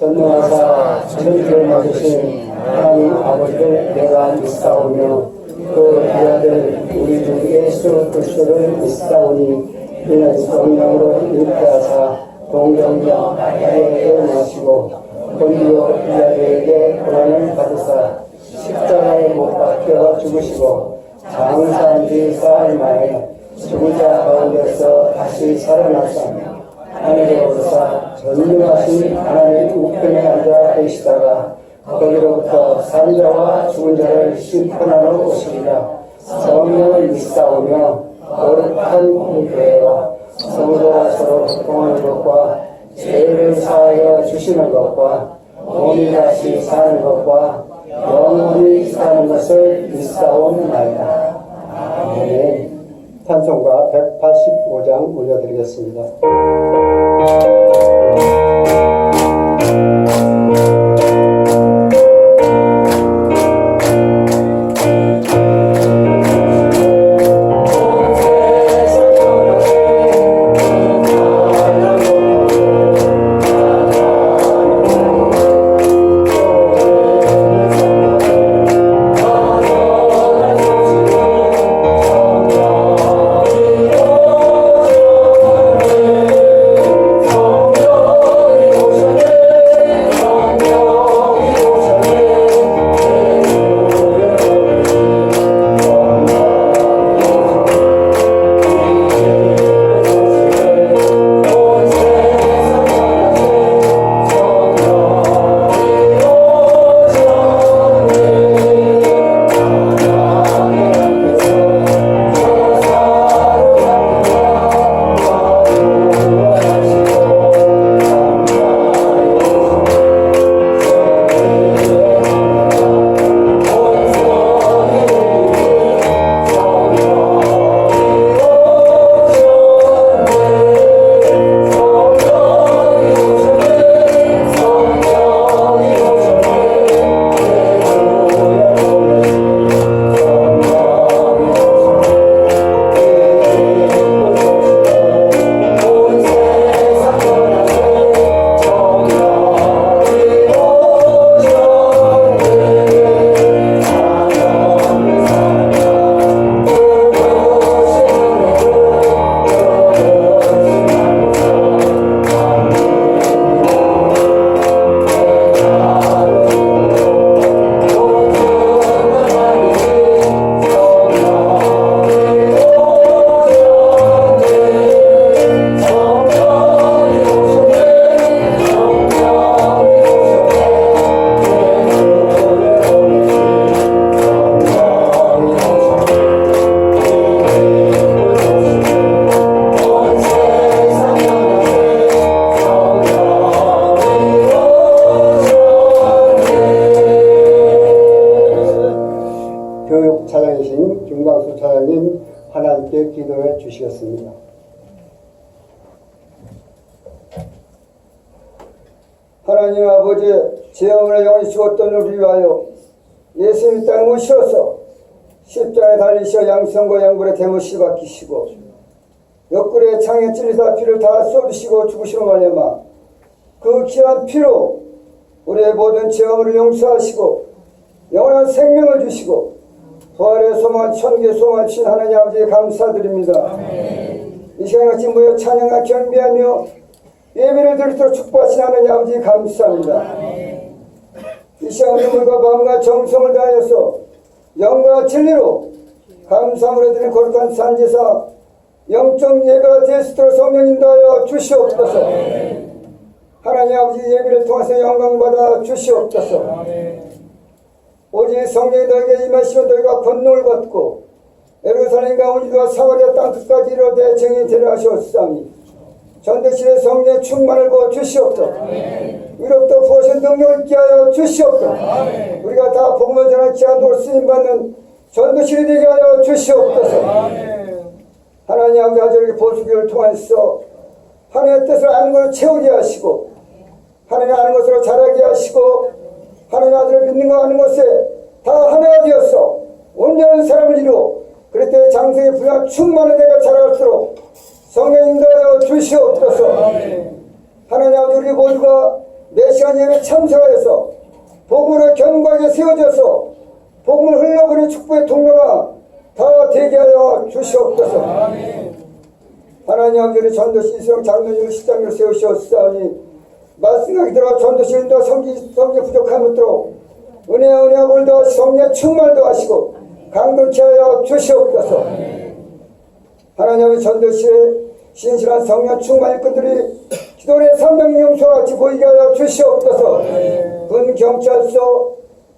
전능하사 천지를 만드신 하나님 아버지를 내가 믿사오며 그 아들 우리 주 예수 그리스도를 믿사오니 이는 성령으로 잉태하사 동정녀 마리아에게 나시고 본디오 빌라도에게 고난을 받으사 십자가에 못 박혀 죽으시고 장사한 뒤 사흘 만에 죽은 자 가운데서 다시 살아나사 하늘에 오르사 전능하신 하나님 우편에 앉아 계시다가 거기로부터 산 자와 죽은 자를 심판하러 오시리라. 성령을 믿사오며 거룩한 교회와 성도와 서로 소통하는 것과 죄를 사하여 주시는 것과 몸이 다시 사는 것과 영원히 사는 것을 믿사옵나이다. 아멘. 찬송가 185장 올려드리겠습니다. 교육차장이신 김광수 차장님 하나님께 기도해 주시겠습니다. 하나님 아버지, 죄업을 영원히 죽었던 우리 위하여 예수님 땅에 모셔서 십자가에 달리셔 양성과 양불의 대못을 박히시고 옆구리에 창에 찔리사 피를 다 쏟으시고 죽으시는 말미암아 그 귀한 피로 우리의 모든 죄업을 용서하시고 영원한 생명을 주시고 부활의 소망, 천국의 소망을 주신 하나님 아버지에 감사드립니다. 아멘. 이 시간에 같이 모여 찬양과 경배하며 예배를 드리도록 축복하신 하나님 아버지 감사합니다. 아멘. 이 시간 눈물과 마음과 정성을 다하여서 영과 진리로 감사함으로 드리는 거룩한 산제사 영적 예배가 될 수 있도록 성령 인도하여 주시옵소서. 아멘. 하나님 아버지 예배를 통해서 영광받아 주시옵소서. 아멘. 오직 성령이 너에게 임하시면 너희가 권능을 받고 예루살렘과 온유와 사마리아 땅끝까지 이르되 증인이 되려 하시옵사니 전대신의 성령의 충만을 부어 주시옵소서. 위로부터 부으신 능력을 있게 하여 주시옵소서. 우리가 다 복음을 전하기 위한 돌쓰임 받는 전도신이 되게 하여 주시옵소서. 하나님 아버지 아들에게 보수기를 통해서 하나님의 뜻을 아는 것을 채우게 하시고 하나님 아는 것으로 자라게 하시고 하나님 아들을 믿는 거 아는 것에 다 하나가 되어서 온전한 사람을 이루어 그럴 때 장성의 부양 충만한 내가 자라갈수록 성령 인도하여 주시옵소서. 하나님 아버지 우리 모두가 4시간 예배 참석하여서 복음으로 견고하게 세워져서 복음을 흘러보는 축복의 통로가 다 되게 하여 주시옵소서. 하나님 아버지의 전도시 이성 장로님을 시장으로 세우시옵사오니 말씀하기 들어가 전도시 인도 성지 부족한 것들로 은혜와 몰도 하시고 성령 충만도 하시고 강동케 하여 주시옵소서. 하나님 아버지 전도시에 신실한 성령 충만 일꾼들이 기도의 300명 용서와 같이 보이게 하여 주시옵소서. 군 경찰서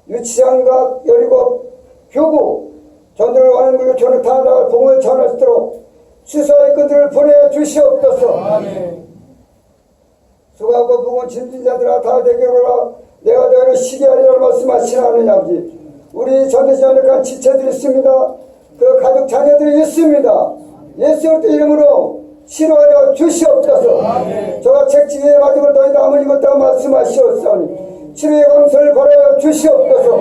유치장과 여리고 교구 전도를 원하는 교촌을 다 봉을 전할 수 있도록 수사 일꾼들을 보내주시옵소서. 수고하고 부은 진진자들아 다 되기로라. 내가 너희를 시기하리라 말씀하시나 하느냐 아버지. 우리 전도시 안에 지체들이 있습니다. 그 가족 자녀들이 있습니다. 예수 그리스도 이름으로 치료하여 주시옵소서. 저가 책지기에 마지막으로 너희 남은 이것도 말씀하시옵소니 치료의 광선을 벌하여 주시옵소서.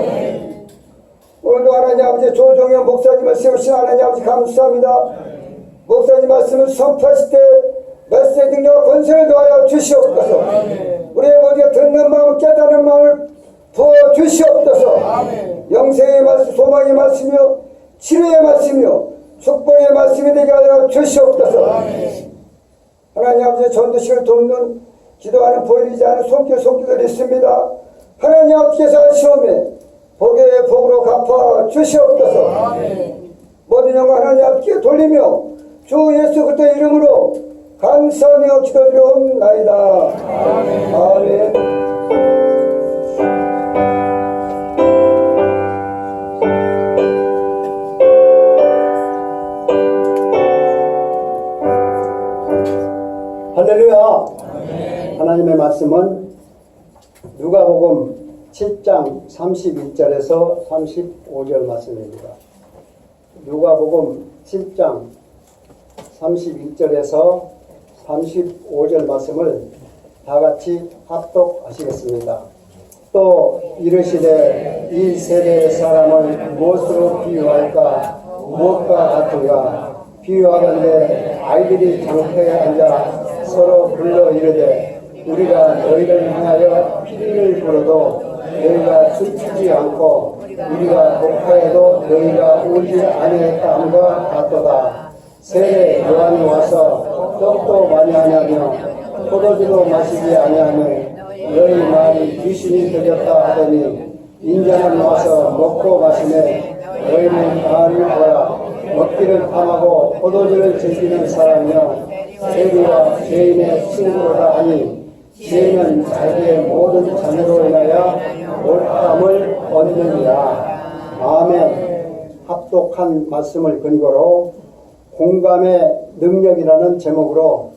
오늘도 하나님 아버지 조정현 목사님을 세우신 하나님 아버지 감사합니다. 목사님 말씀을 선포하실 때 메시지 능력과 권세를 더하여 주시옵소서. 우리의 모두가 듣는 마음 깨닫는 마음을 부어 주시옵소서. 영생의 말씀 소망의 말씀이요 치료의 말씀이요 축복의 말씀이 되게 하여 주시옵소서. 하나님 아버지 전도식을 돕는 기도하는 보이지 않은 손길들이 있습니다. 하나님 아버지께서 하시오매 복의 복으로 갚아 주시옵소서. 모든 영광 하나님 아버지께 돌리며 주 예수 그리스도의 이름으로 감사하며 기도드리옵나이다. 아멘. 할렐루야. 하나님의 말씀은 누가복음 7장 31절에서 35절 말씀입니다. 누가복음 7장 31절에서 35절 말씀을 다 같이 합독하시겠습니다. 또 이르시되 이 세대의 사람을 무엇으로 비유할까? 무엇과 같은가? 비유하건대 아이들이 장터에 앉아 서로 불러 이르되 우리가 너희를 향하여 피리를 불어도 너희가 춤추지 않고 우리가 독하여도 너희가 울지 아니했다 함과 같도다. 세례 요한이 와서 떡도 많이 하냐며 포도주도 마시지 아니하며 너희 말이 귀신이 들렸다 하더니 인자는 와서 먹고 마시매 너희는 가만히 보라. 먹기를 탐하고 포도주를 즐기는 사람이여 세리와 죄인의 친구로다 하니 죄인은 자기의 모든 자녀로 인하여 옳다함을 얻느니라. 아멘. 합독한 말씀을 근거로 공감의 능력이라는 제목으로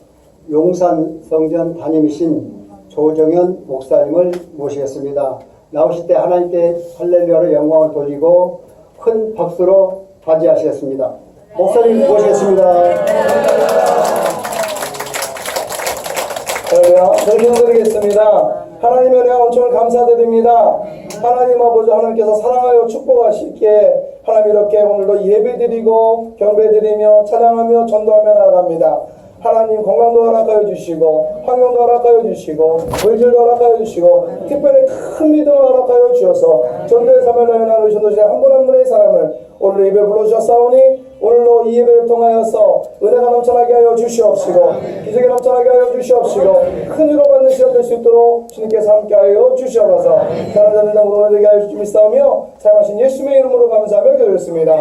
용산 성전 담임이신 조정현 목사님을 모시겠습니다. 나오실 때 하나님께 할렐루야로 영광을 돌리고 큰 박수로 맞이하시겠습니다. 목사님 모시겠습니다. 네, 기도드리겠습니다. 하나님의 은혜와 온천을 감사드립니다. 하나님 아버지 하나님께서 사랑하여 축복하시기에 하나님 이렇게 오늘도 예배드리고 경배드리며 찬양하며 전도하며 나아갑니다. 하나님 건강도 허락하여 주시고 환경도 허락하여 주시고 물질도 허락하여 주시고 특별히 큰 믿음을 허락하여 주셔서 전도의 삶을 나누는 전도시의 한 분 한 분의 사람을 오늘 예배 불러주셨사오니 오늘도 이 예배를 통하여서 은혜가 넘쳐나게 하여 주시옵시고 기적이 넘쳐나게 하여 주시옵시고 큰 위로 받는 시간 될 수 있도록 주님께서 함께하여 주시옵소서. 하나님 우리 되게 하여 주시옵사오며 사용하신 예수님의 이름으로 감사하며 기도했습니다.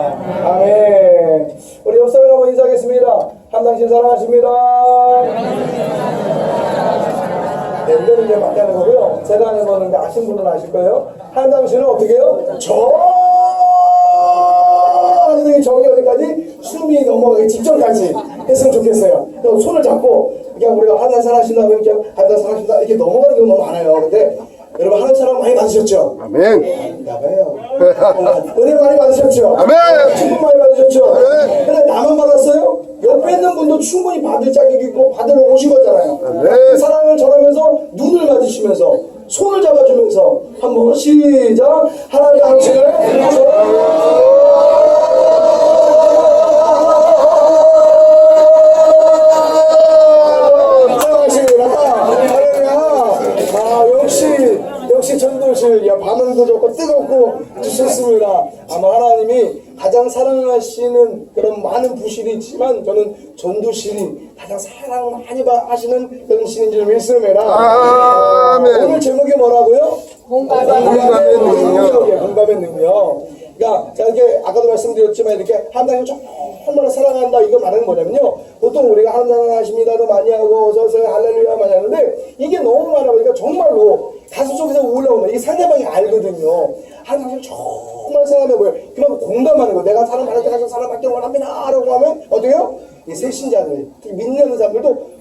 아멘. 우리 옆 사람 한번 인사하겠습니다. 한당신 사랑하십니다. 네, 이거는 이제 맞다는 거고요. 제가 안 해봤는데 아신 분은 아실 거예요. 한당신은 어떻게 해요? 저기 어디까지 숨이 넘어가기 직전까지 했으면 좋겠어요. 그래서 손을 잡고 그냥 우리가 한달산 하신다고 이렇게 한달산 하신다 이렇게 넘어가는 경우가 많아요. 근데 여러분 하는 사람 많이 받으셨죠? 아멘. 야봐요. 은혜 많이 받으셨죠? 아멘. 충분 많이 받으셨죠? 아멘. 근데 나만 받았어요? 옆에 있는 분도 충분히 받을 자격이 있고 받으러 오신 거잖아요. 아멘. 그 사랑을 전하면서 눈을 맞으시면서 손을 잡아주면서 한번 시작. 하나님 당신을 역시 전도실. 야, 반응도 좋고 뜨겁고 좋습니다. 아마 하나님이 가장 사랑하시는 그런 많은 부실이 있지만 저는 전도실이 가장 사랑 많이 하시는 그런 신인 줄 믿습니다. 아멘. 오늘 제목이 뭐라고요? 공감의 능력. 공감의 능력. 그러니까 제가 이렇게 아까도 말씀드렸지만 이렇게 하나님을 정말 사랑한다 이거 말하는 뭐냐면요. 보통 우리가 하나님 사랑하십니다도 많이 하고 어서오세요 할렐루야 많이 하는데 이게 너무 많아 보니까 정말로 가슴 속에서 올라오는 이게 상대방이 알거든요. 하나님을 정말 사랑하면 뭐예요? 그만큼 공감하는 거예요. 내가 사랑받을 때까지 사랑받기를 원합니다 라고 하면 어떻게 해요? 이 새신자들 특히 믿는 사람들도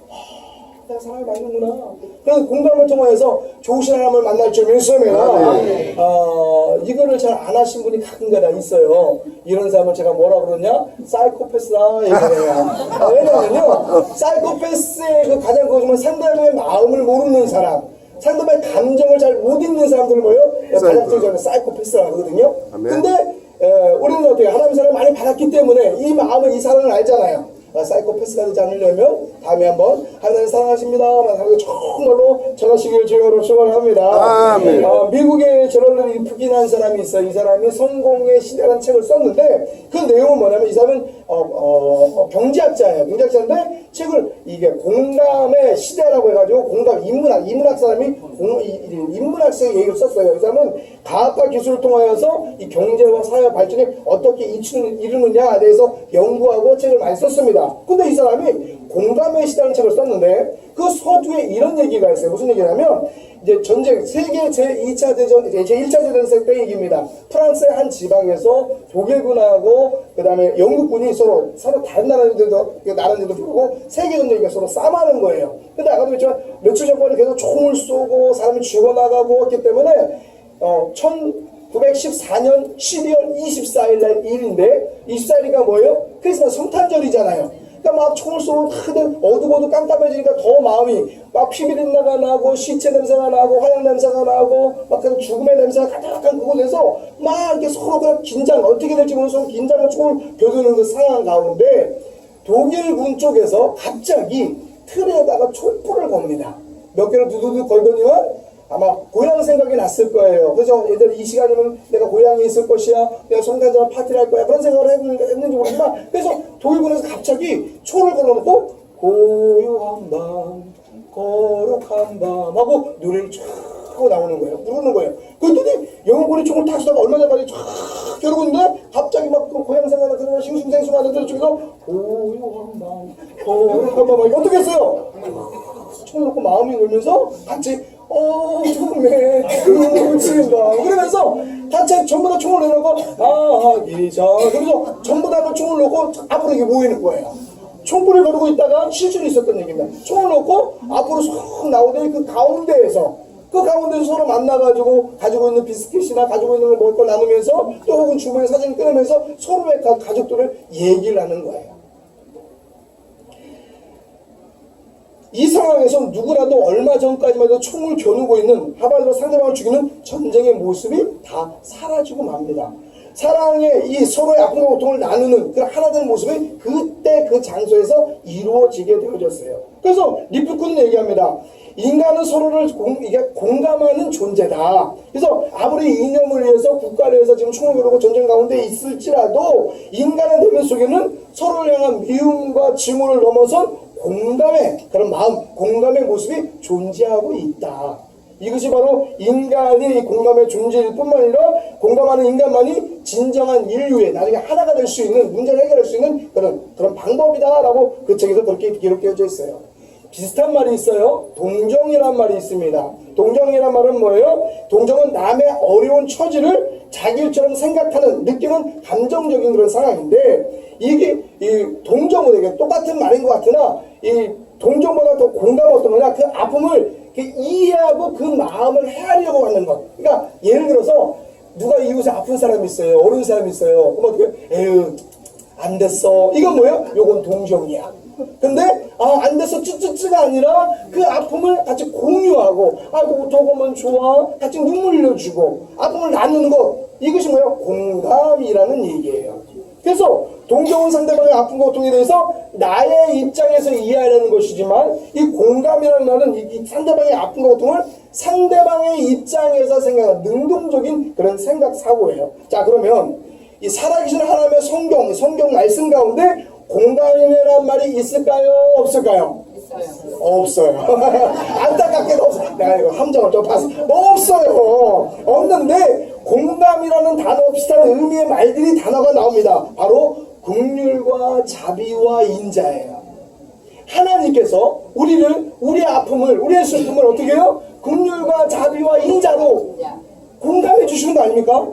내가 사랑을 받는구나. 그래서 공감을 통해서 좋으신 하나님을 만날 줄 믿습니다. 이거를 잘 안 하신 분이 가끔가다 있어요. 이런 사람을 제가 뭐라 그러냐? 사이코패스다 얘기해요. 왜냐면요, 사이코패스의 그 가장 그거지만 상대방의 마음을 모르는 사람, 상대방의 감정을 잘 못 읽는 사람들을 뭐예요? 가장 저는 사이코패스라고 하거든요. 근데 우리는 어떻게 하나님 사랑을 많이 받았기 때문에 이 마음을 이 사랑을 알잖아요. 사이코패스가 되지 않으려면 다음에 한번 하나님 사랑하십니다 하나님 정말로 전하시길 주님으로 축원합니다. 미국의 저널을 입힌한 사람이 있어요. 이 사람이 성공의 시대라는 책을 썼는데 그 내용은 뭐냐면 이 사람은 경제학자예요. 경제학자인데 책을 이게 공감의 시대라고 해가지고 공감 인문학 사람이 인문학적 얘기를 썼어요. 이 사람은 과학과 기술을 통하여서 이 경제와 사회 발전이 어떻게 이루느냐에 대해서 연구하고 책을 많이 썼습니다. 근데 이 사람이 공감의 시대라는 책을 썼는데 그 서두에 이런 얘기가 있어요. 무슨 얘기냐면 이제 전쟁 세계 제2차 대전 제1차 대전 때 얘기입니다. 프랑스의 한 지방에서 독일군하고 그다음에 영국군이 서로 다른 나라들도 부르고 세계 전쟁이 서로 싸움하는 거예요. 근데 아까도 그랬지만 며칠 전까지 계속 총을 쏘고 사람이 죽어나가고 했기 때문에 1914년 12월 24일 날 일인데 24일이가 뭐예요? 크리스마스 성탄절이잖아요. 그러니까 막 총을 쏘고 어두워도 깜깜해지니까 더 마음이 막 피비린내가 나고 시체 냄새가 나고 화약 냄새가 나고 막 그런 죽음의 냄새가 가득한 그곳에서 막 이렇게 서로 그냥 긴장 어떻게 될지 모르면서 긴장과 총을 겨누는 그 상황 가운데 독일군 쪽에서 갑자기 틀에다가 촛불을 겁니다. 몇 개를 두두두 걸더니만 아마 고향 생각이 났을 거예요. 그래서 얘들 이 시간이면 내가 고향에 있을 것이야. 내가 성탄절 파티를 할 거야. 그런 생각을 했는지 모르지만 그래서 독일군에서 갑자기 초를 걸어놓고 고요한 밤 거룩한 밤 하고 노래를 쫙 하고 나오는 거예요. 부르는 거예요. 그랬더니 영국군이 총을 탁 쏘다가 얼마 전까지 쫙 겨루고 있는데 갑자기 막 그 고향 생각나 그런 싱숭생숭하는 들 중에서 고요한 밤 거룩한 밤 하고 어떻게 했어요? 총을 놓고 마음이 울면서 같이 어둠에 그친다 그러면서 단체 전부 다 총을 내놓고 아기자 그래서 전부 다 총을 놓고 앞으로 이게 모이는 거예요. 총불을 거두고 있다가 실전이 있었던 얘기입니다. 총을 놓고 앞으로 쏙 나오더니 그 가운데에서 서로 만나가지고 가지고 있는 비스킷이나 가지고 있는 걸 먹을 걸 나누면서 또 혹은 주변에 사진을 끊으면서 서로의 가족들을 얘기를 하는 거예요. 이 상황에서 누구라도 얼마 전까지만 해도 총을 겨누고 있는 하바드로 상대방을 죽이는 전쟁의 모습이 다 사라지고 맙니다. 사랑의 이 서로의 아픔과 고통을 나누는 그 하나 되는 모습이 그때 그 장소에서 이루어지게 되어졌어요. 그래서 리프꾼은 얘기합니다. 인간은 서로를 공감하는 존재다. 그래서 아무리 이념을 위해서 국가를 위해서 지금 총을 겨누고 전쟁 가운데 있을지라도 인간의 내면 속에는 서로를 향한 미움과 증오를 넘어선 공감의 그런 마음, 공감의 모습이 존재하고 있다. 이것이 바로 인간이 공감의 존재일 뿐만 아니라 공감하는 인간만이 진정한 인류의 나중에 하나가 될 수 있는 문제를 해결할 수 있는 그런 방법이다라고 그 책에서 그렇게 기록되어져 있어요. 비슷한 말이 있어요. 동정이란 말이 있습니다. 동정이란 말은 뭐예요? 동정은 남의 어려운 처지를 자기 일처럼 생각하는, 느끼는 감정적인 그런 상황인데 이게 이 동정은 이게 똑같은 말인 것 같으나 이 동정보다 더 공감은 어떤 거냐? 그 아픔을 이해하고 그 마음을 헤아리려고 하는 것. 그러니까 예를 들어서 누가 이웃에 아픈 사람이 있어요. 어려운 사람이 있어요. 그럼 어떻게 에휴 안 됐어. 이건 뭐예요? 요건 동정이야. 근데 안 됐어 쯔쯔쯔가 아니라 그 아픔을 같이 공유하고 어떡하면 좋아 같이 눈물 흘려주고 아픔을 나누는 것 이것이 뭐예요? 공감이라는 얘기예요. 그래서 동정은 상대방의 아픔과 고통에 대해서 나의 입장에서 이해하려는 것이지만 이 공감이라는 말은 이 상대방의 아픔과 고통을 상대방의 입장에서 생각하는 능동적인 그런 생각 사고예요. 자, 그러면 이 살아계신 하나님의 성경 말씀 가운데 공감이라는 말이 있을까요? 없을까요? 없어요. 안타깝게도 없어요. 내가 이거 함정을 좀 봤어. 없어요. 없는데 공감이라는 단어 비슷한 의미의 말들이 단어가 나옵니다. 바로 긍휼과 자비와 인자예요. 하나님께서 우리의 아픔을, 우리의 슬픔을 어떻게 해요? 긍휼과 자비와 인자로 공감해 주시는 거 아닙니까?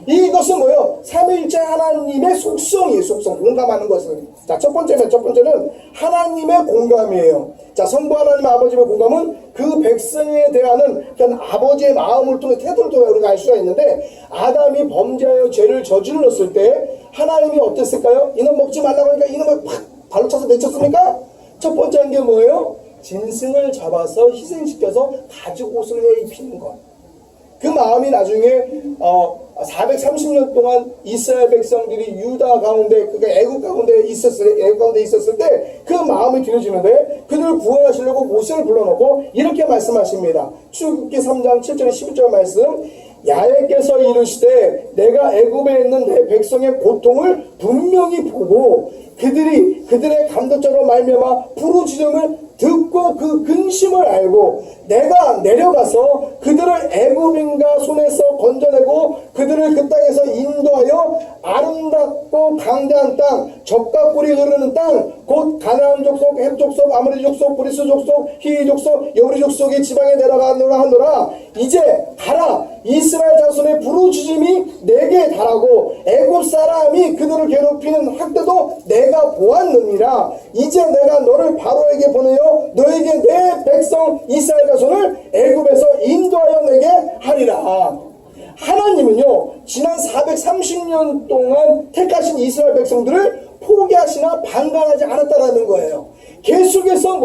이것은 뭐예요? 삼위일체 하나님의 속성이에요. 속성. 공감하는 것은. 자, 첫 번째는 하나님의 공감이에요. 자, 성부 하나님 아버지의 공감은 그 백성에 대하는 그런 아버지의 마음을 통해 태도를 통해 우리가 알 수가 있는데, 아담이 범죄하여 죄를 저질렀을 때 하나님이 어땠을까요? 이놈 먹지 말라고 하니까 이놈을 팍 발로 차서 내쳤습니까? 첫 번째 한 게 뭐예요? 짐승을 잡아서 희생시켜서 가죽 옷을 해 입히는 것. 그 마음이 나중에 430년 동안 이스라엘 백성들이 유다 가운데, 그러니까 애국 가운데 있었을 때 그 마음이 들여지는데, 그들을 구원하시려고 모세를 불러놓고 이렇게 말씀하십니다. 출애굽기 3장 7절 11절 말씀. 야훼께서 이르시되 내가 애굽에 있는 내 백성의 고통을 분명히 보고 그들의 감독자로 말미암아 부르짖음을 듣고 그 근심을 알고 내가 내려가서 그들을 애굽인가 손에서 건져내고 그들을 그 땅에서 인도하여 아름답고 강대한 땅, 젖과 꿀이 흐르는 땅, 곧 가나안 족속, 헷 족속, 아모리 족속, 브리스 족속, 히위 족속, 여우리 족속의 지방에 내려가노라 하노라. 이제 가라. 이스라엘 자손의 부르짖음이 내게 달하고 애굽 사람이 그들을 괴롭히는 학대도 내가 보았느니라. 이제 내가 너를 바로에게 보내어 너에게 내 백성 이스라엘 자손을 애굽에서 인도하여 내게 하리라. 하나님은요, 지난 430년 동안 택하신 이스라엘 백성들을 포기하시나 방관하지 않았다라는 거예요. 계속해서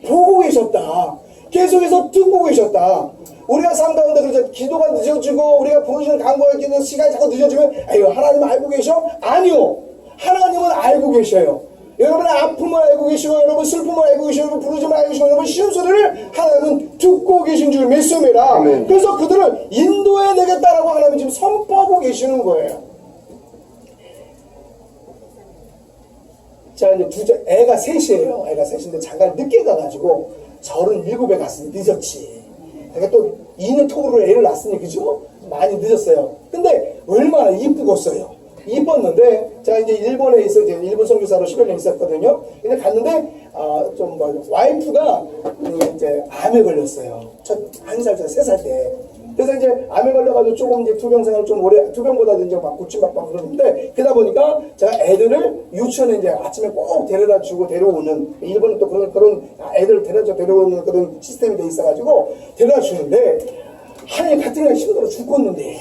보고 계셨다. 계속해서 듣고 계셨다. 우리가 삶 가운데 그러죠. 기도가 늦어지고 우리가 부르시는 간구할 기도 시간이 자꾸 늦어지면 아유, 하나님은 알고 계셔? 아니요. 하나님은 알고 계셔요. 여러분의 아픔을 알고 계시고 여러분 슬픔을 알고 계시고 여러분 부르짖음을 알고 계시고 여러분 쉬운 소리를 하나님은 듣고 계신 줄 믿습니다. 아멘. 그래서 그들을 인도해 내겠다라고 하나님은 지금 선포하고 계시는 거예요. 자, 이제 애가 셋이에요. 애가 셋인데 잠깐 늦게 가가지고 37에 갔으니 늦었지. 그러니까 또 2년 토으로 애를 낳았으니 그죠? 많이 늦었어요. 근데 얼마나 이쁘겠어요. 이뻤는데 제가 이제 일본에 있어 이제 일본 선교사로 10여 년 있었거든요. 근데 갔는데 와이프가 이제 암에 걸렸어요. 첫 1살, 3살 때. 그래서 이제 암에 걸려가지고 조금 이제 투병 생활을 좀 오래, 투병보다도 이제 막 구치받고 그러는데, 그러다 보니까 제가 애들을 유치원에 이제 아침에 꼭 데려다 주고 데려오는, 일본은 또 그런 애들 데려오는 그런 시스템이 돼 있어가지고 데려다 주는데, 하나님 같은 날 힘들어 죽겠는데,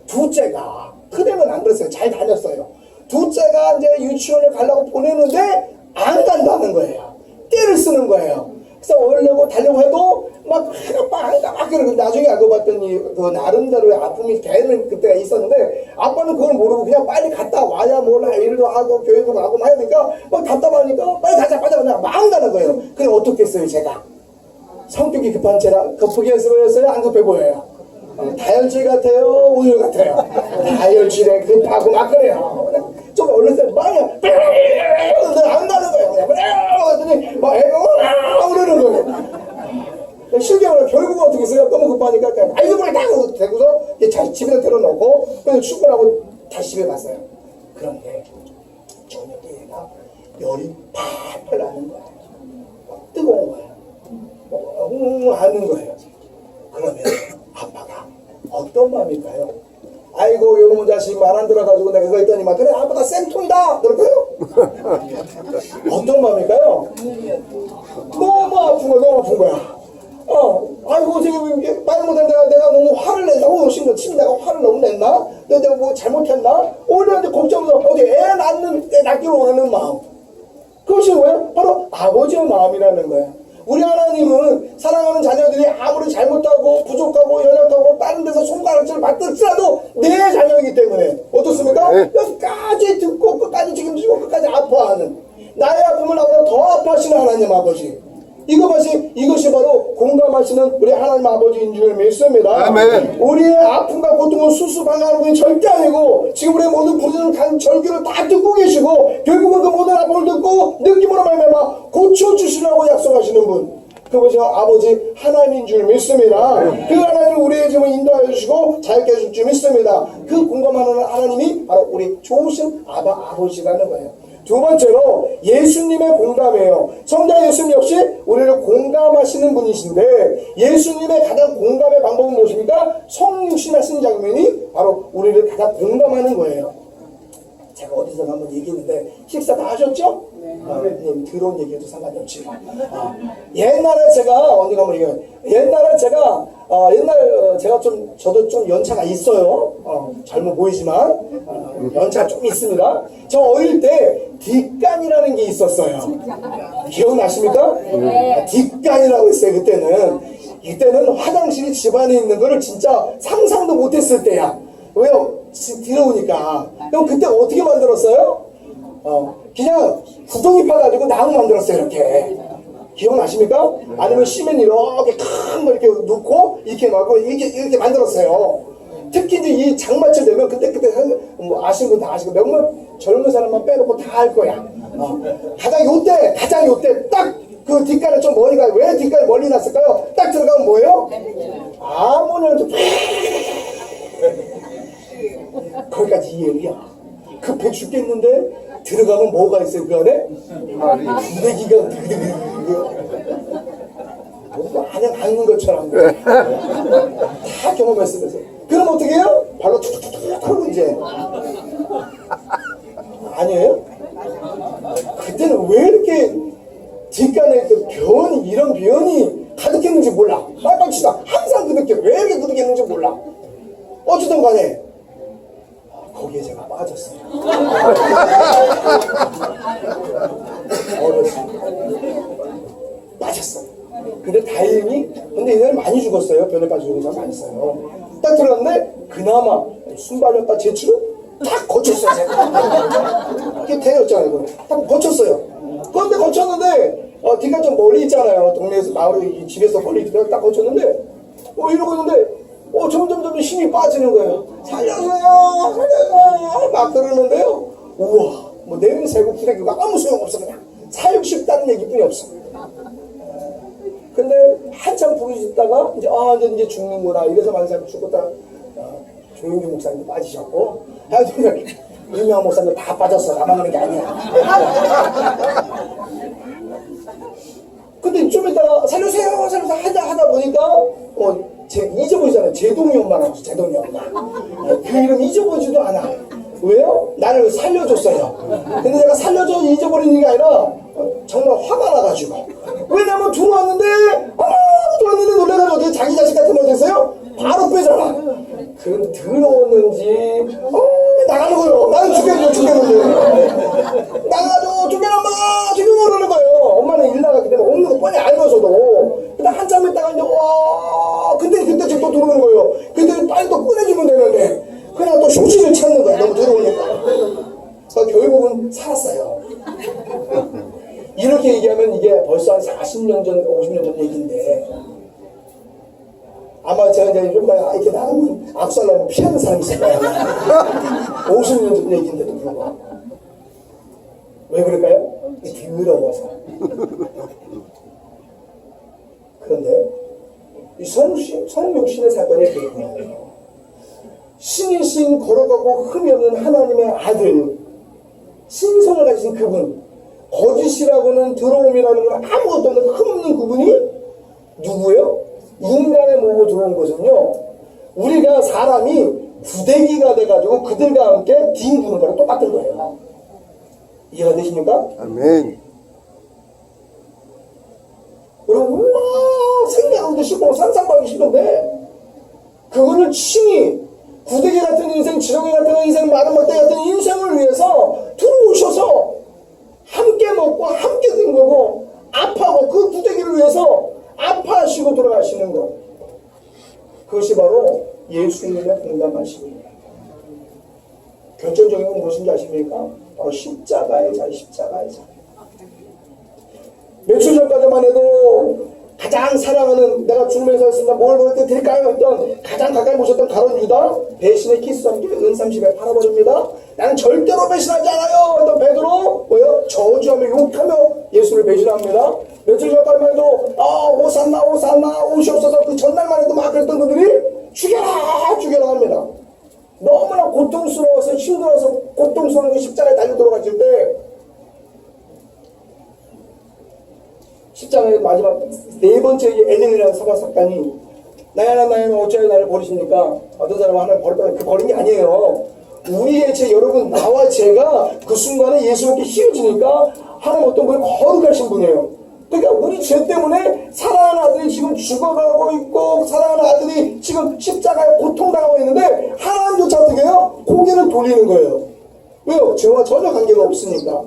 둘째가, 큰애는 안 그랬어요. 잘 다녔어요. 둘째가 이제 유치원을 가려고 보내는데, 안 간다는 거예요. 떼를 쓰는 거예요. 그래서 얼려고 달려고 해도 막 그러고 나중에 알고 봤더니 그 나름대로의 아픔이 걔는 그때가 있었는데 아빠는 그걸 모르고 그냥 빨리 갔다 와야 몰라 일도 하고 교회도 가고 해야 되니까 막 답답하니까 빨리 가자 막 안 가는 거예요. 그럼 어떻게 했어요? 제가 성격이 급한 제가 급하게 보였어요? 안 급해 보여요? 다혈질 같아요? 우유 같아요? 다혈질에 급하고 막 그래요. 좀 얼른 막 안 가는 거예요. 그랬더니 막 애가 그러는 거예요. 실경을 결국은 어떻게 했어요? 너무 급하니까 그냥 아이고 그래 다 대고서 집에다 데려놓고 그래서 출근하고 다시 집에 갔어요. 그런데 저녁에 얘가 열이 팔팔 나는 거예요. 뜨거운 거예요. 하는 거예요. 그러면 아빠가 어떤 마음일까요? 아이고 이놈의 자식 말 안 들어가지고 내가 그거 했더니만 그래 아빠가 쌤통이다 그럴까요? 어떤 마음일까요? 너무 아픈 거야. 아이고 지금 말 못한 내가 너무 화를 냈나? 심지어 침 내가 화를 너무 냈나? 내가 뭐 잘못했나? 오히려 이제 걱정해서 어디 애 낳기로 원하는 마음. 그것이 뭐예요? 바로 아버지의 마음이라는 거예요. 우리 하나님은 사랑하는 자녀들이 아무리 잘못하고 부족하고 연약하고 다른 데서 손가락질을 받을지라도 내 자녀이기 때문에 어떻습니까? 끝까지 듣고 끝까지 책임지고 끝까지 아파하는 나의 아픔을 아픔을 나보다 더 아파하시는 하나님 아버지. 이것이 바로 공감하시는 우리 하나님 아버지인 줄 믿습니다. 아멘. 우리의 아픔과 고통을 수습하는 분이 절대 아니고 지금 우리의 모든 부르짖는 절규를 다 듣고 계시고 결국은 그 모든 아픔을 듣고 느낌으로 말미암아 고쳐주시라고 약속하시는 분, 그것이 아버지 하나님인 줄 믿습니다. 그 하나님을 우리의 집을 인도하여 주시고 자유케 해줄 줄 믿습니다. 그 공감하는 하나님이 바로 우리 좋으신 아버지라는 거예요. 두 번째로 예수님의 공감이에요. 성자 예수님 역시 우리를 공감하시는 분이신데 예수님의 가장 공감의 방법은 무엇입니까? 성육신 하신 장면이 바로 우리를 가장 공감하는 거예요. 제가 어디서 한번 얘기했는데 식사 다 하셨죠? 들어온 얘기해도 상관이 없지. 옛날에 제가 어디가 뭐 이거 옛날에 제가 저도 좀 연차가 있어요. 젊어 보이지만 연차가 좀 있습니다. 저 어릴 때 뒷간이라는 게 있었어요. 기억나십니까? 뒷간이라고 있어요. 그때는 화장실이 집안에 있는 거를 진짜 상상도 못했을 때야. 왜요? 들어오니까. 그럼 그때 어떻게 만들었어요? 그냥 구덩이 파가지고 나무 만들었어요. 이렇게. 기억나십니까? 아니면 시멘 이렇게 큰 거 이렇게 놓고 이렇게 막고 이렇게 만들었어요. 특히 이제 이 장마철 되면 그때 뭐 아시는 분 다 아시고 몇몇 젊은 사람만 빼놓고 다 할 거야. 가장 요때 딱 그 뒷간에 좀 머리가 왜 뒷간에 멀리 났을까요? 딱 들어가면 뭐예요? 아무나 거기까지 이해야. 급해 죽겠는데 들어가면 뭐가 있어요 그 안에? 부대기가 뭐 안에 밟는 것처럼 다 경험했으면서. 그럼 어떻게 해요? 발로 툭툭툭 하고 이제 아니에요? 그때는 왜 이렇게 뒷간에 그 이런 변이 가득했는지 몰라. 빨빨치다 항상 그렇게 왜 이렇게 그득했는지 몰라. 어쨌든 간에 거기에 제가 빠졌어요. 빠졌어. 근데 다행히 얘네는 많이 죽었어요. 변에 빠지는 사람 많이 있어요. 딱 들어갔는데 그나마 순발력 제치로 딱 거쳤어요. 제가 이게 대였잖아요. 딱 거쳤어요. 그런데 거쳤는데 뒤가 좀 멀리 있잖아요. 동네에서 마을에 집에서 멀리 있다가 딱 거쳤는데 이러고 있는데 점점 힘이 빠지는 거예요. 살려줘요 막 그러는데요. 우와, 뭐 냄새고 부대기가 아무 소용없어. 그냥 살고 싶다는 얘기뿐이 없어. 근데 한참 부르짖다가 이제 죽는구나 이래서 많은 사람이 죽었다. 조용기 목사님도 빠지셨고 하여튼 유명한 목사님 다 빠졌어. 나만 그런 게 아니야. 근데 좀 이따가 살려주세요 하다 보니까 잊어버리잖아요. 제동이 엄마라고. 제동이 엄마. 그 이름 잊어버리지도 않아. 왜요? 나를 살려줬어요. 근데 내가 잊어버리는 게 아니라 정말 화가 나가지고. 왜냐면 들어왔는데 놀래가지고 어떻게 자기 자식 같은 거 됐어요? 바로 빼잖아. 그 들어오는지 나가는 거예요. 나는 죽겠는데 나가줘 죽여놔마 그러는 거예요. 엄마는 일 나갔기 때문에 없는 거 뻔히 알면서도. 근데 한참 있다가 이제 그때 지금 또 들어오는 거예요. 그때 빨리 또 꺼내주면 되는데 그냥 또 휴지를 찾는 거야. 너무 들어오니까. 그래서 결국은 살았어요. 이렇게 얘기하면 이게 벌써 한 40년 전 50년 전 얘기인데 아마 제가 이제 이렇게 나가면 악수하려면 피하는 사람이 있을 거예요. 50년 전 얘기인데도 불구하고. 왜 그럴까요? 더러워서. 그런데 이 성육신의 사건이 그렇군요. 신인 신 걸어가고 흠이 없는 하나님의 아들, 신성을 가진 그분, 거짓이라고는 더러움이라는 건 아무것도 없는 흠 없는 그분이 누구예요? 인간의 몸으로 들어온 것은요, 우리가 사람이 부대기가 돼가지고 그들과 함께 뒹구는 거랑 똑같은 거예요. 이해가 되십니까? 아멘. 그리고 생각하기도 싫고 상상하기 싫은데 그거를 친히 구데기 같은 인생, 지렁이 같은 인생, 마른 막대 같은 인생을 위해서 들어오셔서 함께 먹고 함께 든 거고 아파하고 그 구데기를 위해서 아파하시고 돌아가시는 것, 그것이 바로 예수님의 공감하심이에요. 결정적인 건 무엇인지 아십니까? 바로 십자가의 자. 며칠 전까지만 해도 가장 사랑하는, 내가 죽으면서 했으면 뭘 드릴까요? 했던 가장 가까이 모셨던 가룟 유다, 배신의 키스와 함께 은삼십에 팔아버립니다. 나는 절대로 배신하지 않아요 했던 베드로, 뭐예요? 저주하며 욕하며 예수를 배신합니다. 며칠 전까지만 해도 오산나 오산나 오시옵소서, 그 전날만 해도 막 그랬던 그들이 죽여라 죽여라 합니다. 너무나 고통스러워서 힘들어서 고통스러운 십자가에 달려 들어갔을 때, 십자가의 마지막 네 번째 엘린이라는 사바 사건이, 나야나 어찌하여 나를 버리십니까? 어떤 사람은 하나님 버렸다는 그 버린 게 아니에요. 우리의 죄, 여러분, 나와 죄가 그 순간에 예수님께 씌워지니까 하나님 어떤 분이 거룩하신 분이에요. 그러니까 우리 죄 때문에 사랑하는 아들이 지금 죽어가고 있고, 사랑하는 아들이 지금 십자가에 고통당하고 있는데 하나님조차 어떻게 해요? 고개를 돌리는 거예요. 왜요? 죄와 전혀 관계가 없으니까.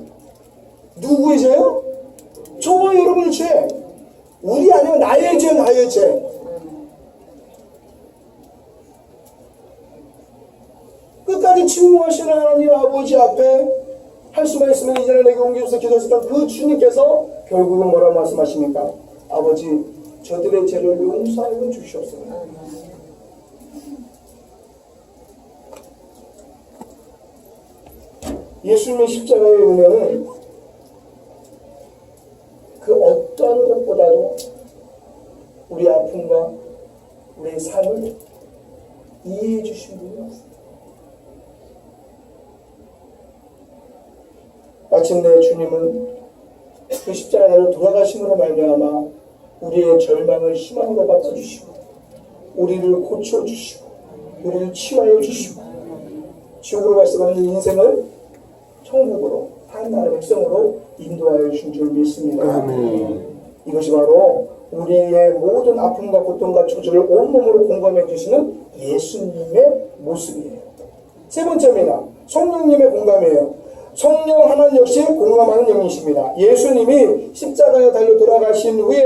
누구의 죄요? 저와 여러분의 죄. 우리 아니면 나의 죄, 나의 죄. 끝까지 침묵하시는 하나님 아버지 앞에 할 수만 있으면 이제는 내게 옮겨주셔서 기도했었던 그 주님께서 결국은 뭐라고 말씀하십니까? 아버지, 저들의 죄를 용서하여 주시옵소서. 예수님의 십자가의 은혜는 그 어떠한 것보다도 우리 아픔과 우리의 삶을 이해해 주신 분이 없습니다. 마침내 주님은 그 십자가로 돌아가심으로 말미암아 우리의 절망을 희망으로 바꿔주시고, 우리를 고쳐주시고, 우리를 치유하여 주시고, 지옥으로 갈 수가 없는 인생을 천국으로, 한 나라의 백성으로 인도하여 주신 줄 믿습니다. 이것이 바로 우리의 모든 아픔과 고통과 저주를 온몸으로 공감해 주시는 예수님의 모습이에요. 세 번째입니다. 성령님의 공감이에요. 성령 하나님 역시 공감하는 영이십니다. 예수님이 십자가에 달려 돌아가신 후에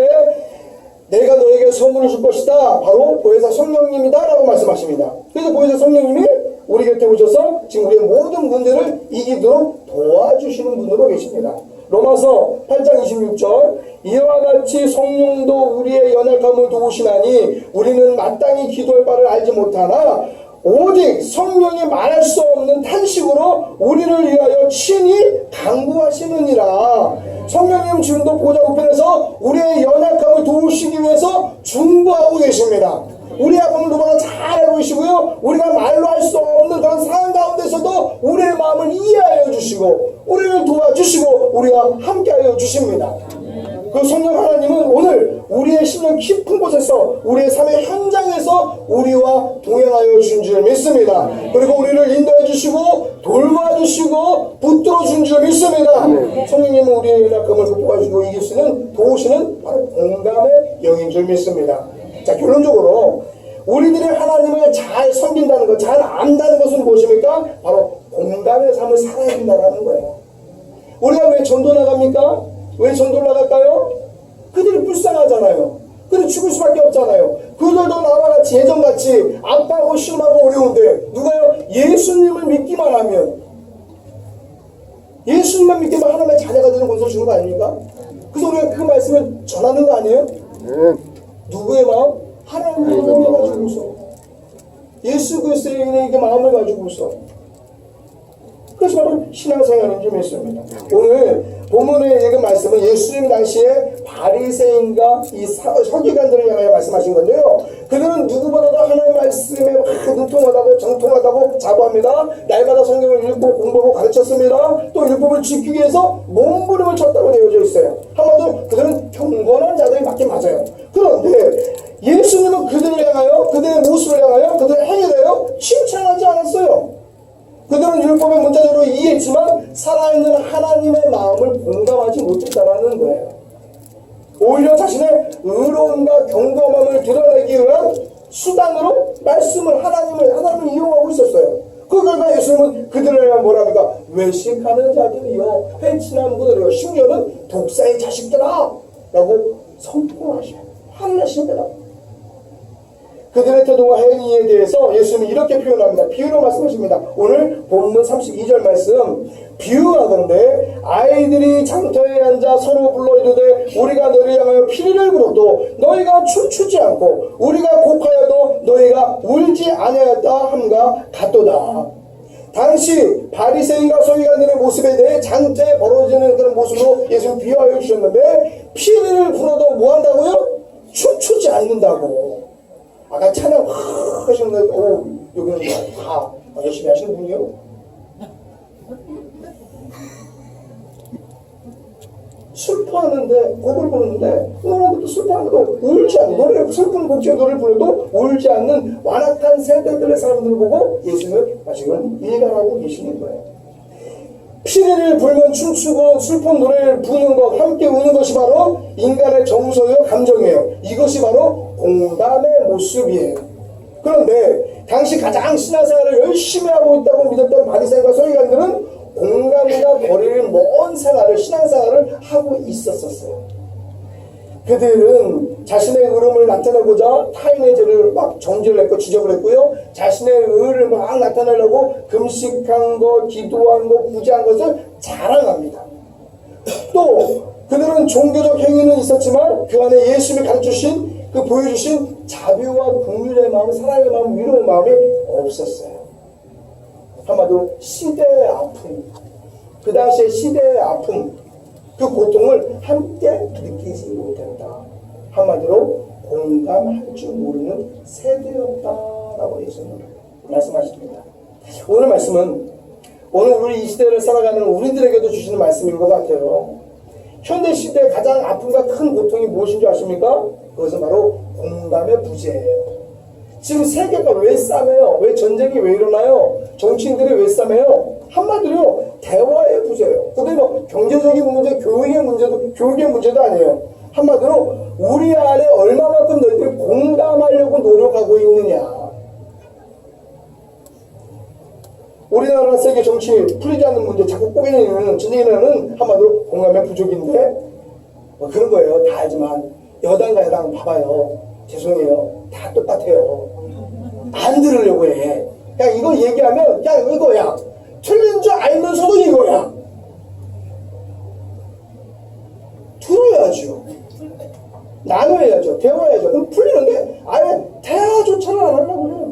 내가 너에게 선물을 줄 것이다, 바로 보혜사 성령님이다 라고 말씀하십니다. 그래서 보혜사 성령님이 우리 곁에 오셔서 지금 우리의 모든 문제를 이기도록 도와주시는 분으로 계십니다. 로마서 8장 26절, 이와 같이 성령도 우리의 연약함을 도우시나니 우리는 마땅히 기도할 바를 알지 못하나 오직 성령이 말할 수 없는 탄식으로 우리를 위하여 친히 간구하시느니라. 성령님 지금도 보좌 우편에서 우리의 연약함을 도우시기 위해서 중보하고 계십니다. 우리의 아픔을 누구나 잘 알고 계시고요, 우리가 말로 할 수 없는 그런 상황 가운데서도 우리의 마음을 이해하여 주시고 우리를 도와주시고 우리와 함께하여 주십니다. 그 성령 하나님은 오늘 우리의 심령 깊은 곳에서, 우리의 삶의 현장에서 우리와 동행하여 주신 줄 믿습니다. 그리고 우리를 인도해 주시고 돌봐주시고 붙들어 준 줄 믿습니다. 성령님은 우리의 연약함을 극복하시고 이길 수 있는, 도우시는 바로 공감의 영인 줄 믿습니다. 자, 결론적으로 우리들이 하나님을 잘 섬긴다는 것, 잘 안다는 것은 무엇입니까? 바로 공감의 삶을 살아야 된다는 거예요. 우리가 왜 전도 나갑니까? 왜 전도를 나갈까요? 그들이 불쌍하잖아요. 그들이 죽을 수밖에 없잖아요. 그들도 나와 같이, 예전같이 아파하고 심하고 어려운데 누가요? 예수님을 믿기만 하면, 예수님만 믿기만 하나님의 자녀가 되는 권세를 주는 거 아닙니까? 그래서 우리가 그 말씀을 전하는 거 아니에요? 누구의 마음? 하나님의 마음을 가지고서, 예수 그리스도의 마음을 가지고서. 그래서 바로 신앙생활인 줄 믿습니다. 오늘 본문에 읽은 말씀은 예수님 당시에 바리새인과 이 서기관들을 향하여 말씀하신 건데요, 그들은 누구보다도 하나님의 말씀에 능통하다고 정통하다고 자부합니다. 날마다 성경을 읽고 공부하고 가르쳤습니다. 또 율법을 지키기 위해서 몸부림을 쳤다고 되어져 있어요. 한마디로 그들은 경건한 자들이 맞긴 맞아요. 그런데 예수님은 그들을 향하여, 그들의 모습을 향하여, 그들의 행위에 대하여 칭찬하지 않았어요. 그들은 율법의 문자적으로 이해했지만 살아있는 하나님의 마음을 공감하지 못했다라는 거예요. 오히려 자신의 의로움과 경건함을 드러내기 위한 수단으로 말씀을, 하나님을 이용하고 있었어요. 그 결과 예수님은 그들을 향해 뭐랍니까? 외식하는 자들이요, 회친한 분들이요, 심지어는 독사의 자식들아 라고 선포하셔요. 화내십니다. 그들의 태도와 행위에 대해서 예수님이 이렇게 표현합니다. 비유로 말씀하십니다. 오늘 본문 32절 말씀, 비유하던데 아이들이 장터에 앉아 서로 불러 이르되 우리가 너희를 향하여 피리를 불어도 너희가 춤추지 않고 우리가 곡하여도 너희가 울지 아니하였다 함과 같도다. 당시 바리새인과 서기관들의 모습에 대해 장터에 벌어지는 그런 모습으로 예수님 비유하여 주셨는데 피리를 불어도 뭐 한다고요? 춤추지 않는다고. 아까 찬양 확 하셨는데 여기는 다 열심히 하시는 분이요. 슬퍼하는데 곡을 부르는데 노래도 슬퍼하는데도 울지 않는 노래 슬픈 곡지의 노래를 불러도 울지 않는 완악한 세대들의 사람들을 보고 예수님은 지금 일관하고 계시는 거예요. 피리를 불면 춤추고 슬픈 노래를 부르는 것 함께 우는 것이 바로 인간의 정서요 감정이에요. 이것이 바로 공감의 모습이에요. 그런데 당시 가장 신앙생활을 열심히 하고 있다고 믿었던 바리새인과 서기관들은 공감과 거리를 먼 생활을 신앙생활을 하고 있었어요. 그들은 자신의 의름을 나타내고자 타인의 죄를 막 정죄를 했고 지적을 했고요. 자신의 의를 막 나타내려고 금식한 것, 기도한 것, 구제한 것을 자랑합니다. 또 그들은 종교적 행위는 있었지만 그 안에 예수님이 가르쳐주신 그 보여주신 자비와 긍휼의 마음, 사랑의 마음, 위로의 마음이 없었어요. 한마디로 시대의 아픔, 그 당시의 시대의 아픔, 그 고통을 함께 느끼지 못했다. 한마디로 공감할 줄 모르는 세대였다라고 예수님은 말씀하십니다. 오늘 말씀은 오늘 우리 이 시대를 살아가는 우리들에게도 주시는 말씀인 것 같아요. 현대 시대의 가장 아픔과 큰 고통이 무엇인 줄 아십니까? 그것은 바로 공감의 부재예요. 지금 세계가 왜 싸매요? 왜 전쟁이 왜 일어나요? 정치인들이 왜 싸매요? 한마디로 대화의 부재예요. 근데 뭐 경제적인 문제, 교육의 문제도 아니에요. 한마디로 우리 안에 얼마만큼 너희들이 공감하려고 노력하고 있느냐. 우리나라 세계 정치 풀리지 않는 문제 자꾸 꼬이는 이유는 전쟁이라는 한마디로 공감의 부족인데 뭐 그런 거예요. 다 알지만 여당과 야당 봐봐요. 죄송해요. 다 똑같아요. 안 들으려고 해. 그냥 이거 얘기하면 그냥 이거야. 틀린 줄 알면서도 이거야. 들어야죠. 나눠야죠. 대화해야죠. 그럼 풀리는데 아예 대화조차를 안 하려고 그래요.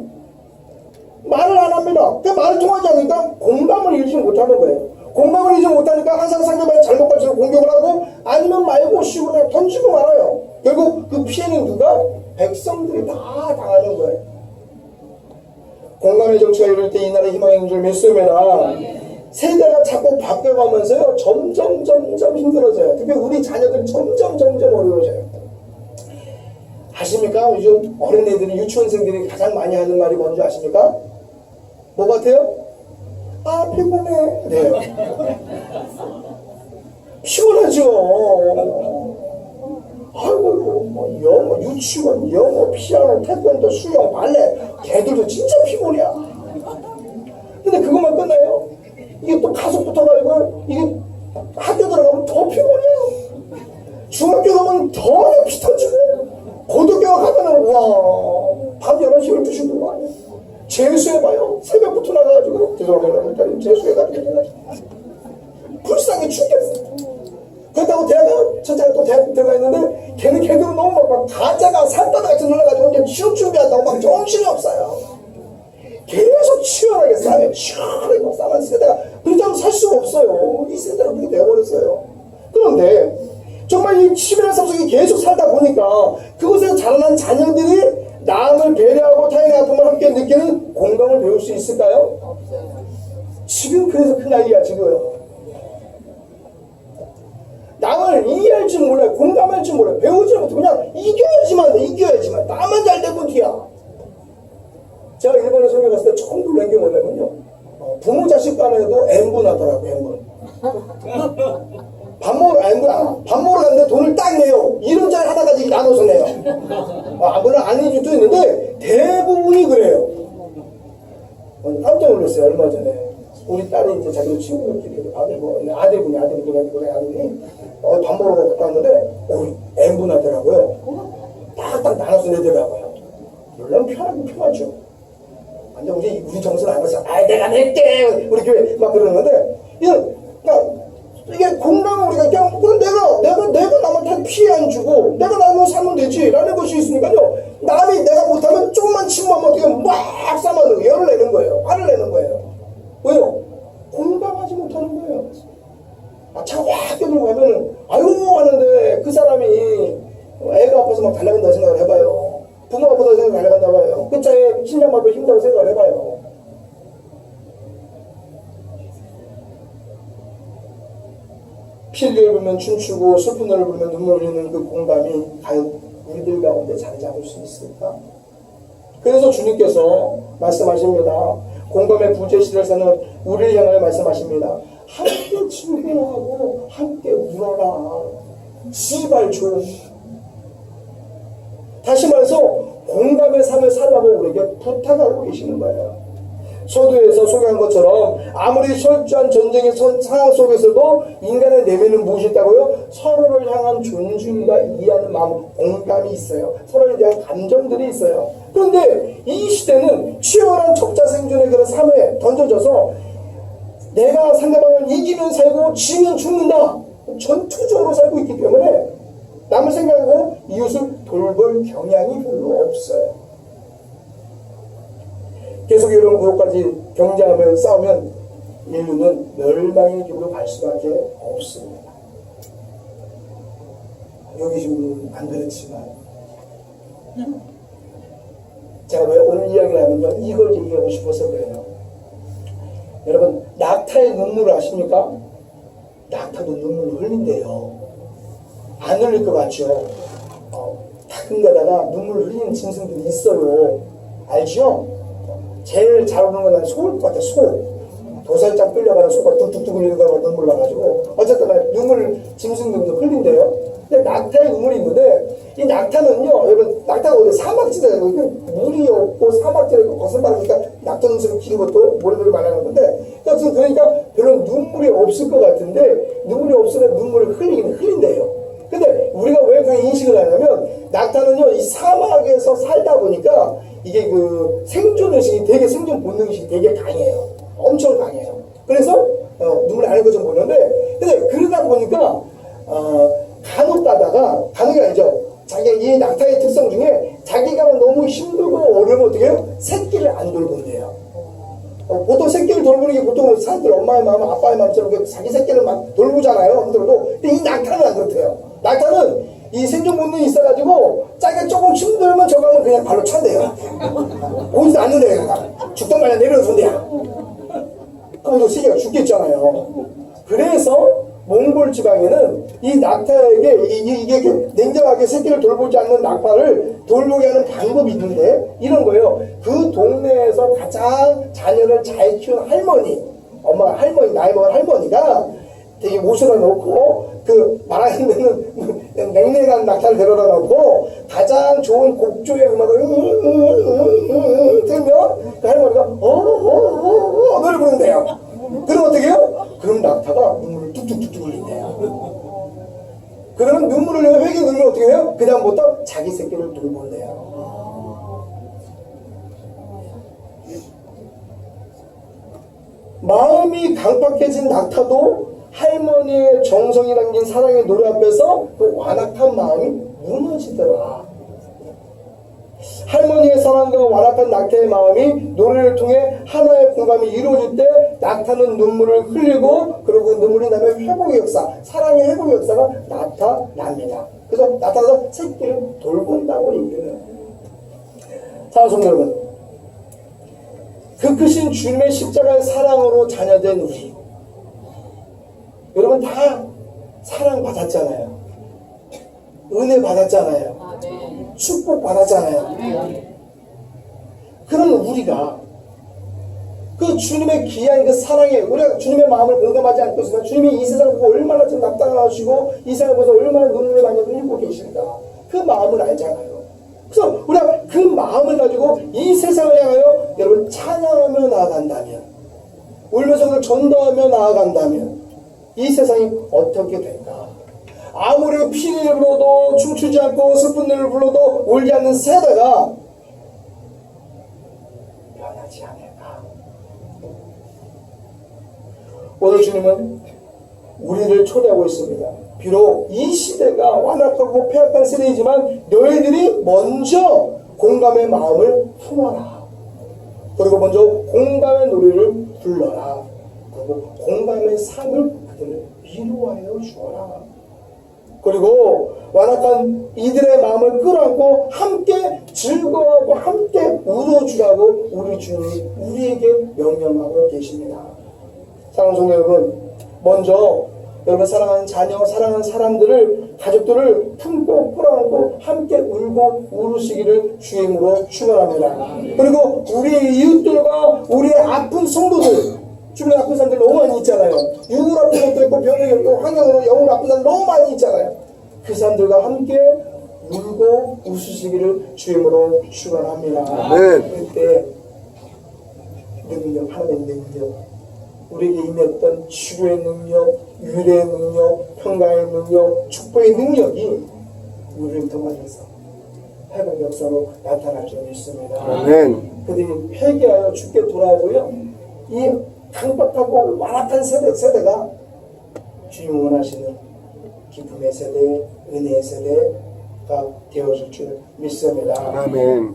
말을 안 합니다. 그 말을 통하지 않으니까 공감을 이루지 못하는 거예요. 공감을 이루지 못하니까 항상 상대방이 잘못 가르쳐서 공격을 하고 아니면 말고 쉬고 그냥 던지고 말아요. 결국 그 피해는 누가? 백성들이 다 당하는 거예요. 공감의 정치가 이룰 때 이 나라의 희망이 있는 줄 믿습니다. 세대가 자꾸 바뀌어가면서요 점점 힘들어져요. 특히 우리 자녀들이 점점 어려워져요. 아십니까? 요즘 어린애들이 유치원생들이 가장 많이 하는 말이 뭔지 아십니까? 뭐 같아요? 아 피곤해. 네. 피곤하죠. 아이고 뭐 영어, 유치원, 영어, 피아노, 태권도, 수영, 발레 걔들도 진짜 피곤이야. 근데 그것만 끝나요? 이게 또 가속 붙어가지고 이게 학교 들어가면 더 피곤해요. 중학교 가면 더 피 터지고 고등학교 가면은 와 밤 11시 12시도 와요. 재수해봐요. 새벽부터 나가가지고 죄송합니다. 재수해가지고 불쌍해 죽겠어. 그렇다고 대학은 첫째가 또 대학 들어가 있는데 걔는 걔대로 너무 막 가짜가 산다다 같이 놀아가지고 이제 취업 준비한다고 막 정신이 없어요. 계속 치열하게 싸면 치열하게 막 싸면 세대가 그렇다고 살 수가 없어요. 이 세대가 그렇게 되어버렸어요. 그런데 정말 이 치밀한 삶 속에 계속 살다 보니까 그곳에서 자라난 자녀들이 남을 배려하고 타인의 아픔을 함께 느끼는 공감을 배울 수 있을까요? 없어요. 지금 그래서 큰 난리야 지금. 남을 이해할 줄 몰라요. 공감할 줄 몰라요. 배우지 못해. 그냥 이겨야지만. 나만 잘 되면 뒤야. 제가 일본에 설교 갔을 때 처음 놀란 게 뭐냐면요. 부모 자식 간에도 N분하더라고요. N분. 밥 먹으러 갔는데 돈을 딱 내요. 1원짜리 하나 가지고 나눠서 내요. 물론 아닌 집도 있는데 대부분이 그래요. 깜짝 놀랐어요. 얼마 전에. 우리 딸이 이제 자기 친구들끼리 아들분이 밥 먹으러 갔다 왔는데 N분하더라고요. 딱딱 나눠서 내더라고요. 물론 편하죠. 근데 우리 정서는 안 그래서 내가 낼게 우리 교회 막 그러는데 그러니까 이게 공감을 우리가 그냥 그럼 내가 남한테 피해 안 주고 내가 나눠 살면 되지라는 것이 있으니까요. 남이 내가 못하면 조금만 침범하면 어떻게 막 싸우는 열을 내는 거예요. 화를 내는 거예요. 왜요? 공감하지 못하는 거예요. 차가 확 껴들고 가면은 아유 하는데 그 사람이 애가 아파서 막 달려간다고 생각을 해봐요. 부모 아파서 생각 달려간다고 봐요. 그 차에 심장마비 힘들다고 생각을 해봐요. 피를 부르면 춤추고 슬픈 노래를 부르면 눈물 흘리는 그 공감이 과연 우리들 가운데 자리 잡을 수 있을까? 그래서 주님께서 말씀하십니다. 공감의 부재 시대를 사는 우리를 향하여 말씀하십니다. 함께 즐거워하고 함께 울어라. 시발 줘. 다시 말해서 공감의 삶을 살라고 우리에게 부탁하고 계시는 거예요. 서두에서 소개한 것처럼 아무리 철저한 전쟁의 상황 속에서도 인간의 내면은 무엇이 있다고요? 서로를 향한 존중과 이해하는 마음, 공감이 있어요. 서로에 대한 감정들이 있어요. 그런데 이 시대는 치열한 적자 생존의 그런 삶에 던져져서 내가 상대방을 이기면 살고 지면 죽는다. 전투적으로 살고 있기 때문에 남을 생각하고 이웃을 돌볼 경향이 별로 없어요. 계속 이런 구호까지 경쟁하며 싸우면 인류는 멸망의 길로 갈 수밖에 없습니다. 여기 지금 안 그렇지만 제가 왜 오늘 이야기를 하면요 이걸 얘기하고 싶어서 그래요. 여러분 낙타의 눈물을 아십니까? 낙타도 눈물을 흘린대요. 안 흘릴 것 같죠? 가끔 가다가 눈물을 흘리는 짐승들이 있어요. 알죠? 제일 잘 오는 건 난 소일 것 같아. 소. 도살장 끌려가는 소가 뚝뚝뚝 흘리는 거가 눈물 나가지고 어쨌든 눈물 짐승들도 흘린대요. 근데 낙타의 눈물이 있는데 이 낙타는요 여러분 낙타가 어디 사막지대에 물이 없고 사막지대에 거슬바르니까 낙타 눈썹이 긴 것도 모래들이 말하는 건데 그러니까 별로 눈물이 없을 것 같은데 눈물이 없으면 눈물을 흘린대요. 근데 우리가 왜 그 인식을 하냐면 낙타는요 이 사막에서 살다 보니까 이게 그 생존의식이 되게 생존 본능의식이 되게 강해요. 엄청 강해요. 그래서 눈물이 나는 거 좀 보는데 근데 그러다 보니까 간혹 가다가 간혹이 아니죠. 자기 이 낙타의 특성 중에 자기가 너무 힘들고 어려우면 어떻게 해요? 새끼를 안 돌본대요. 보통 새끼를 돌보는 게 보통 사람들 엄마의 마음, 아빠의 마음처럼 자기 새끼를 막 돌보잖아요. 힘들어도. 근데 이 낙타는 안 그렇대요. 낙타는 이 생존 본능이 있어가지고 자기가 조금 힘들면 저거 하면 그냥 발로 찬대요. 오지도 않는데 죽던 말이야 내려놓던데야. 그럼 또 새끼가 죽겠잖아요. 그래서 몽골 지방에는 이 낙타에게 이게 냉정하게 새끼를 돌보지 않는 낙타를 돌보게 하는 방법이 있는데 이런 거예요. 그 동네에서 가장 자녀를 잘 키운 할머니, 엄마가 할머니, 나이 먹은 할머니가 되게 모셔다 놓고 그 말하는 데는 냉랭한 낙타를 데려다 놓고 가장 좋은 곡조의 음악을 들면 그 할머니가 노래 부른대요. 그럼 어떻게 해요? 그럼 낙타가 눈물을 뚝뚝뚝뚝 흘린대요. 그러면 눈물을 흘리면 회개 누르면 어떻게 해요? 그 다음부터 자기 새끼를 돌본대요. 마음이 강팍해진 낙타도 할머니의 정성이 담긴 사랑의 노래 앞에서 그 완악한 마음이 무너지더라. 할머니의 사랑과 완악한 낙타의 마음이 노래를 통해 하나의 공감이 이루어질 때 낙타는 눈물을 흘리고 그리고 눈물이 나면 회복의 역사, 사랑의 회복의 역사가 나타납니다. 그래서 나타나서 새끼를 돌본다고 얘기해요. 사랑하는 성도 여러분, 그 크신 주님의 십자가의 사랑으로 자녀된 우리 여러분 다 사랑 받았잖아요. 은혜 받았잖아요. 축복 받았잖아요. 그럼 우리가 그 주님의 귀한 그 사랑에 우리가 주님의 마음을 공감하지 않고 있으면 주님이 이 세상을 보고 얼마나 좀 납당하시고 이 세상을 보면서 얼마나 눈물을 많이 흘리고 계신가 그 마음을 알잖아요. 그래서 우리가 그 마음을 가지고 이 세상을 향하여 여러분 찬양하며 나아간다면 울면서 그걸 전도하며 나아간다면 이 세상이 어떻게 될까? 아무리 피리를 불어도 춤추지 않고 슬픈 노래를 불러도 울지 않는 세대가 변하지 않을까? 오늘 주님은 우리를 초대하고 있습니다. 비록 이 시대가 완악하고 폐악한 세대이지만 너희들이 먼저 공감의 마음을 품어라. 그리고 먼저 공감의 노래를 불러라. 그리고 공감의 상을 그들을 위로하여 주어라. 그리고 완악한 이들의 마음을 끌어안고 함께 즐거워하고 함께 울어주라고 우리 주님이 우리에게 명령하고 계십니다. 사랑하는 성도 여러분, 먼저 여러분 사랑하는 자녀, 사랑하는 사람들을, 가족들을 품고 끌어안고 함께 울고 울으시기를 주임으로 축원합니다. 그리고 우리의 이웃들과 우리의 아픈 성도들, 주변에 아픈 사람들 너무 많이 있잖아요. 육으로 아픈 사람도 있고 병이 있고 환경으로 영으로 아픈 사람 너무 많이 있잖아요. 그 사람들과 함께 울고 웃으시기를 주임으로 축원합니다. 그때 능력, 하나님의 능력, 우리에게 임했던 치료의 능력, 유래의 능력, 평강의 능력, 축복의 능력이 우리를 통하여서 회복 역사로 나타날 줄 믿습니다. 그들이 회개하여 주께 돌아오고요. 이 강박하고 완악한 세대가 주님 원하시는 기쁨의 세대, 은혜의 세대가 되어질 줄 믿습니다. 아멘.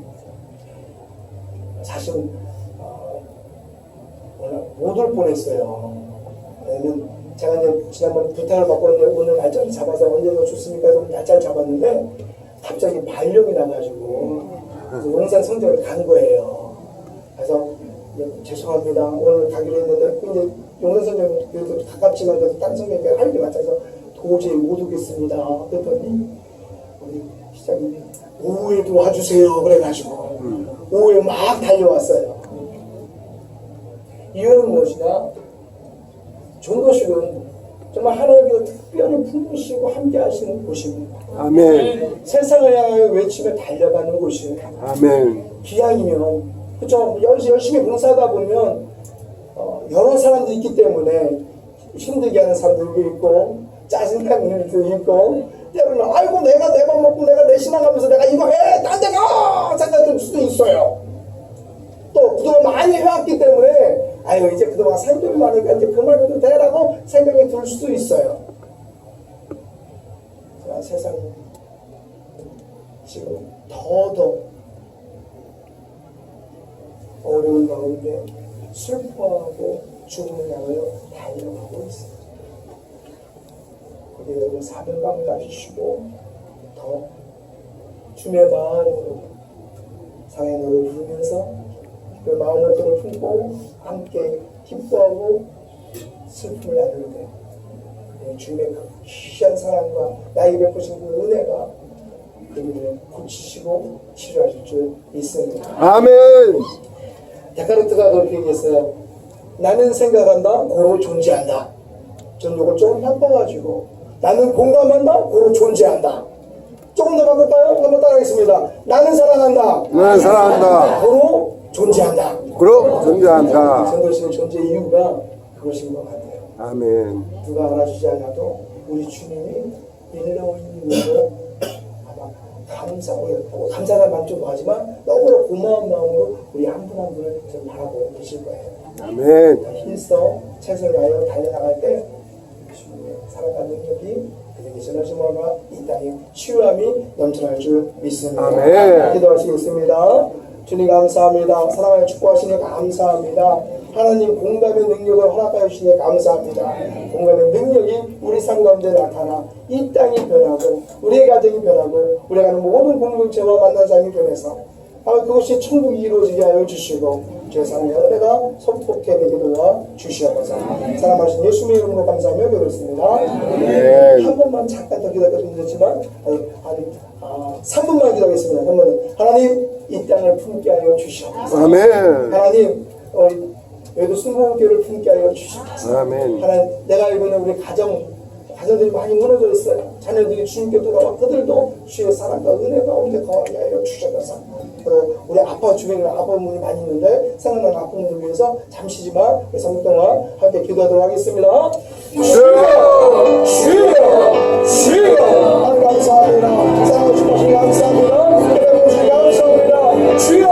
사실 오늘 못 올 뻔했어요. 왜냐면 제가 이제 지난번 부탁을 받고 오늘 날짜를 잡아서 언제가 좋습니까? 해서 날짜를 잡았는데 갑자기 발령이 나가지고 그래서 용산 성전을 간 거예요. 그래서 죄송합니다. 오늘 가기로 했는데 이제 용산 성전 그래도 가깝지만 그래도 다른 성전에 할 일이 많아서 도저히 못 오겠습니다. 그랬더니 우리 시장님이 오후에 도와주세요. 그래가지고 오후에 막 달려왔어요. 이유는 무엇이냐? 전도식은 정말 하나님께서 특별히 품으시고 함께 하시는 곳입니다. 아멘. 세상을 향하여 외치며 달려가는 곳이에요. 아멘. 기왕이면 그렇죠. 열심히 봉사하다 보면 여러 사람들이 있기 때문에 힘들게 하는 사람들도 있고 짜증나는 일도 있고 때로는 아이고 내가 내 밥 먹고 내가 내 신앙 하면서 내가 이거 해! 딴 데 가! 생각이 들 수도 있어요. 또 그동안 많이 해왔기 때문에 아유 이제 그동안 산돌이 많으니까 이제 그만해도 되라고 생각이 들 수도 있어요. 자, 세상이 지금 더더 어려운 가운데 슬퍼하고 죽음을 향하여 달려가고 있습니다. 우리 여러분 사명감 가지시고 더 주의 마음으로 상의 노래를 부르면서 그 마음을 품고 함께 기뻐하고 슬픔을 나눌 때 주님의 그 귀한 사랑과 나에게 베푸신 그 은혜가 그들을 고치시고 치료하실 줄 믿습니다. 아멘. 데카르트가 그렇게 얘기했어요. 나는 생각한다, 고로 존재한다. 저는 이걸 조금 바꿔가지고 나는 공감한다, 고로 존재한다. 조금 더 바꿀까요? 한번 따라하겠습니다. 나는 사랑한다. 나는 사랑한다. 고로 존재한다. 그로 존재한다. 전도신의 존재 이유가 그것인 것 같아요. 아멘. 누가 알아주지 않아도 우리 주님이 일러오는 이유로 아마 감사가 많죠 하지만 너무나 고마운 마음으로 우리 한 분 한 분을 좀 바라보고 계실 거예요. 아멘. 힘써 최선을 다하여 달려나갈 때 주님의 사랑과 능력이 그에게 전하심과 이 땅에 치유함이 넘쳐날 줄 믿습니다. 아멘. 기도하시겠습니다. 주님 감사합니다. 사랑하여 축복하시니 감사합니다. 하나님 공감의 능력을 허락하여 주시니 감사합니다. 공감의 능력이 우리 삶 가운데 나타나 이 땅이 변하고 우리의 가정이 변하고 우리가 하는 모든 공동체와 만난 삶이 변해서 그것이 천국이 이루어지게 하여 주시고 주의 사랑의 은혜가 선포케 되게 도와 주시옵소서. 사랑하신 예수님의 이름으로 감사하며 기도했습니다. 한 번만 잠깐 더 기다려주면 되지만 3분만 기도하겠습니다. 그러면 하나님 이 땅을 품게 하여 주시옵소서. 아멘. 하나님 외도 순복음교회를 품게 하여 주시옵소서. 아멘. 하나님 내가 알고 있는 우리 가정들이 많이 무너져 있어요. 자녀들이 주님께 돌아와 그들도 주의 사랑과 은혜 가운데 거하게 하여 주시옵소서. 그리고 우리 아빠 주변에 아픈 분이 많이 있는데 생각나는 아픈 분을 위해서 잠시지만 3분 동안 함께 기도하도록 하겠습니다. 주여! 주여! 주여! 하나님 감사합니다. 사랑해 주셔서 감사합니다. 은혜 주셔서 감사합니다. 주여!